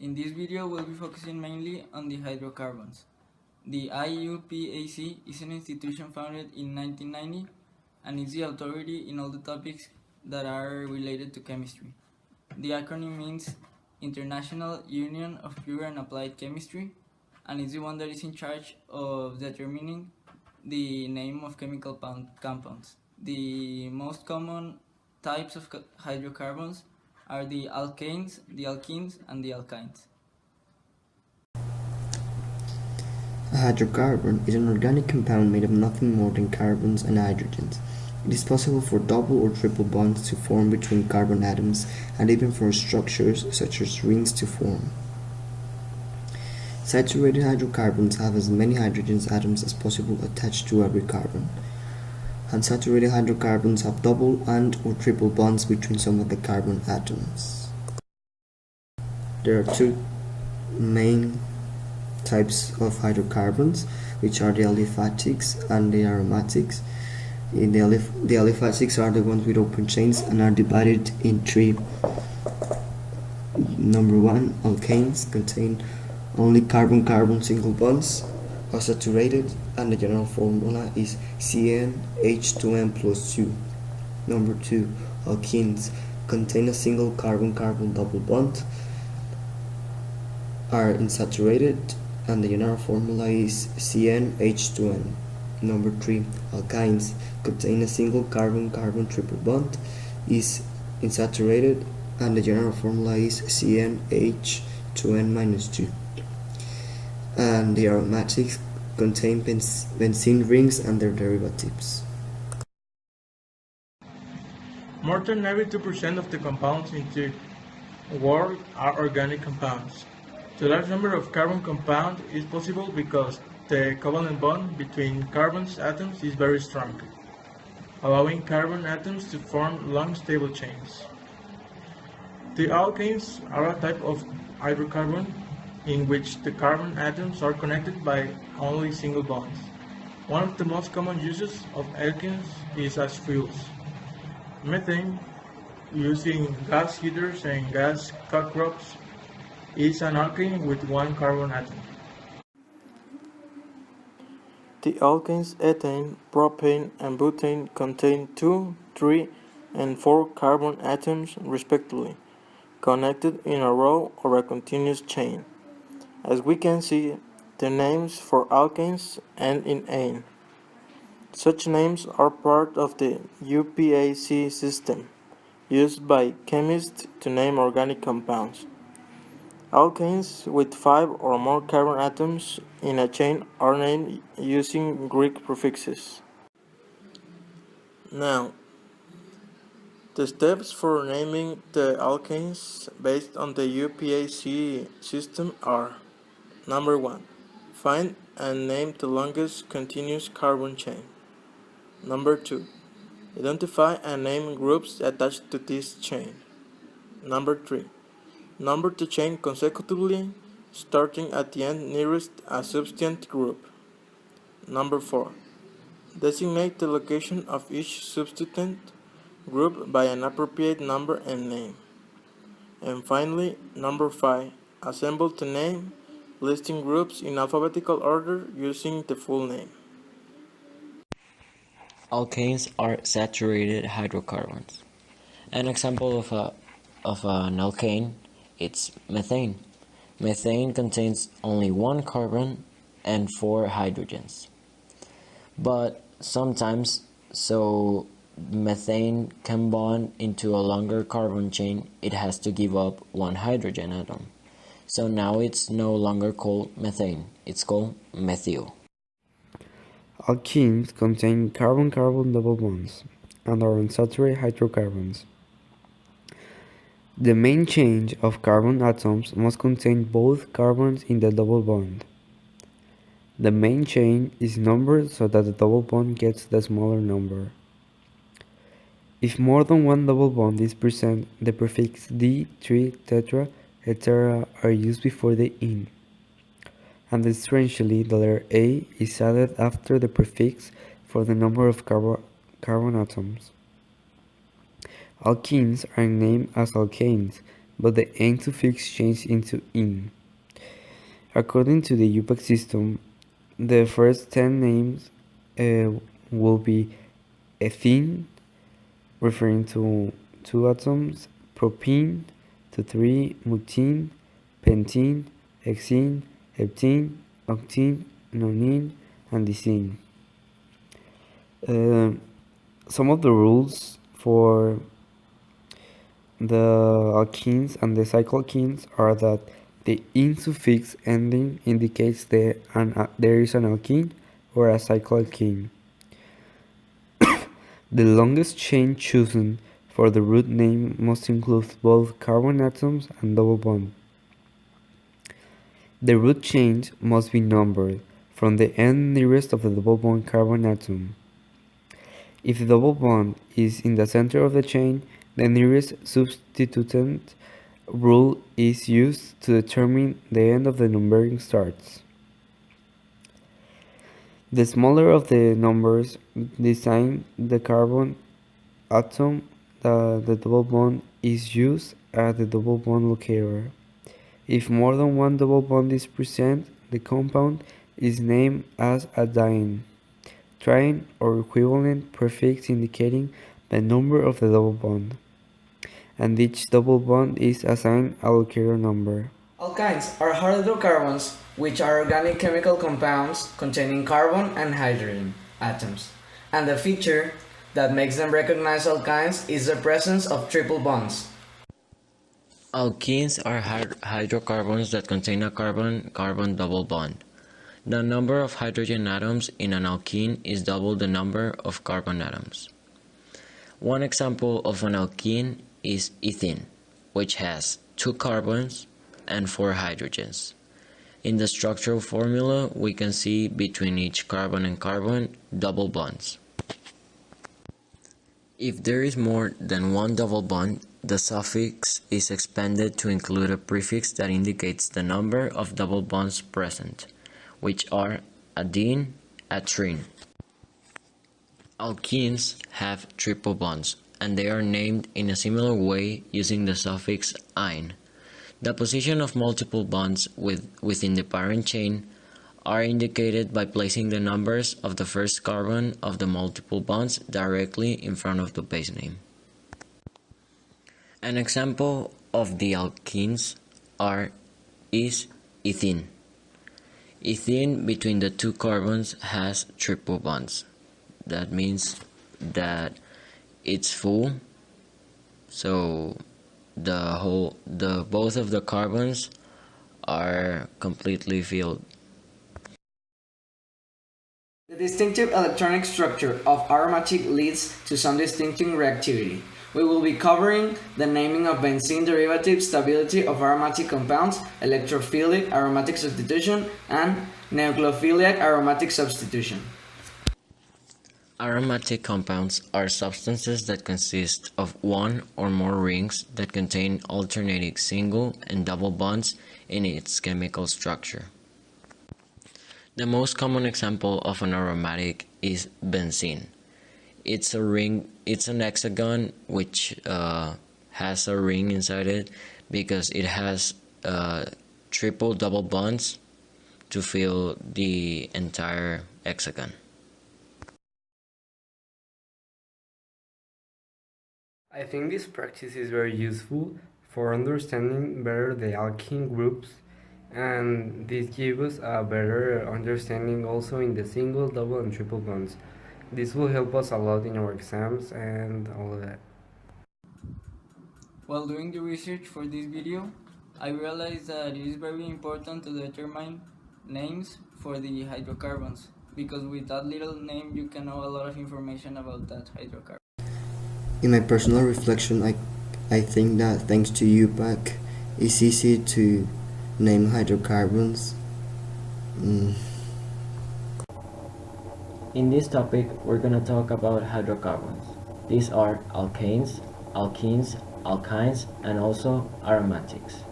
In this video, we'll be focusing mainly on the hydrocarbons. The IUPAC is an institution founded in 1990 and is the authority in all the topics that are related to chemistry. The acronym means International Union of Pure and Applied Chemistry, and is the one that is in charge of determining the name of chemical compounds. The most common types of hydrocarbons are the alkanes, the alkenes, and the alkynes. A hydrocarbon is an organic compound made of nothing more than carbons and hydrogens. It is possible for double or triple bonds to form between carbon atoms and even for structures such as rings to form. Saturated hydrocarbons have as many hydrogen atoms as possible attached to every carbon. Unsaturated hydrocarbons have double and or triple bonds between some of the carbon atoms. There are two main types of hydrocarbons, which are the aliphatics and the aromatics. The aliphatics are the ones with open chains and are divided in three. Number 1, alkanes contain only carbon-carbon single bonds, are saturated, and the general formula is CnH2n plus 2. Number 2, alkenes contain a single carbon-carbon double bond, are unsaturated, and the general formula is CnH2n. Number 3, alkynes contain a single carbon-carbon triple bond, is unsaturated, and the general formula is CnH2n minus 2. And the aromatics contain benzene rings and their derivatives. More than 92% of the compounds in the world are organic compounds. The large number of carbon compounds is possible because the covalent bond between carbon's atoms is very strong, allowing carbon atoms to form long stable chains. The alkanes are a type of hydrocarbon in which the carbon atoms are connected by only single bonds. One of the most common uses of alkanes is as fuels. Methane, used in gas heaters and gas cooktop, is an alkane with one carbon atom. The alkanes ethane, propane, and butane contain 2, 3, and 4 carbon atoms respectively, connected in a row or a continuous chain. As we can see, the names for alkanes end in "ane". Such names are part of the UPAC system, used by chemists to name organic compounds. Alkanes with 5 or more carbon atoms in a chain are named using Greek prefixes. Now, the steps for naming the alkanes based on the UPAC system are: Number 1. Find and name the longest continuous carbon chain. Number 2. Identify and name groups attached to this chain. Number 3. Number the chain consecutively, starting at the end nearest a substituent group. Number 4. Designate the location of each substituent group by an appropriate number and name. And finally, number 5. Assemble the name, listing groups in alphabetical order using the full name. Alkanes are saturated hydrocarbons. An example of an alkane is methane. Methane contains only one carbon and 4 hydrogens. But sometimes, so methane can bond into a longer carbon chain, it has to give up one hydrogen atom. So now it's no longer called methane, it's called methyl. Alkenes contain carbon-carbon double bonds and are unsaturated hydrocarbons. The main chain of carbon atoms must contain both carbons in the double bond. The main chain is numbered so that the double bond gets the smaller number. If more than one double bond is present, the prefix D, tri, tetra, etc. are used before the "-ine". And strangely, the letter A is added after the prefix for the number of carbon atoms. Alkenes are named as alkanes but the N suffix changed into in. According to the UPAC system, the first 10 names will be ethene, referring to 2 atoms, propene, to 3, butene, pentene, hexene, heptene, octene, nonene, and lysine. Some of the rules for the alkenes and the cycloalkenes are that the "-in" suffix ending indicates there is an alkene or a cycloalkene. The longest chain chosen for the root name must include both carbon atoms and double bond. The root chains must be numbered from the end nearest of the double bond carbon atom. If the double bond is in the center of the chain, the nearest substituent rule is used to determine the end of the numbering starts. The smaller of the numbers design the carbon atom, the double bond is used as the double bond locator. If more than one double bond is present, the compound is named as a diene, triene, or equivalent prefix indicating the number of the double bond, and each double bond is assigned a locator number. Alkynes are hydrocarbons, which are organic chemical compounds containing carbon and hydrogen atoms, and the feature that makes them recognize alkynes is the presence of triple bonds. Alkenes are hydrocarbons that contain a carbon-carbon double bond. The number of hydrogen atoms in an alkene is double the number of carbon atoms. One example of an alkene is ethene, which has 2 carbons and 4 hydrogens. In the structural formula, we can see between each carbon and carbon double bonds. If there is more than one double bond, the suffix is expanded to include a prefix that indicates the number of double bonds present, which are a diene, a triene. Alkenes have triple bonds, and they are named in a similar way using the suffix "-ine". The position of multiple bonds within the parent chain are indicated by placing the numbers of the first carbon of the multiple bonds directly in front of the base name. An example of the alkenes is ethene. Ethene between the 2 carbons has triple bonds. That means that it's full, so both of the carbons are completely filled. The distinctive electronic structure of aromatic leads to some distinctive reactivity. We will be covering the naming of benzene derivative, stability of aromatic compounds, electrophilic aromatic substitution, and nucleophilic aromatic substitution. Aromatic compounds are substances that consist of one or more rings that contain alternating single and double bonds in its chemical structure. The most common example of an aromatic is benzene. It's an hexagon which has a ring inside it because it has triple double bonds to fill the entire hexagon. I think this practice is very useful for understanding better the alkene groups, and this gives us a better understanding also in the single, double, and triple bonds. This will help us a lot in our exams and all of that. While doing the research for this video, I realized that it is very important to determine names for the hydrocarbons, because with that little name you can know a lot of information about that hydrocarbon. In my personal reflection, I think that thanks to UPAC, it's easy to name hydrocarbons. In this topic, we're going to talk about hydrocarbons. These are alkanes, alkenes, alkynes, and also aromatics.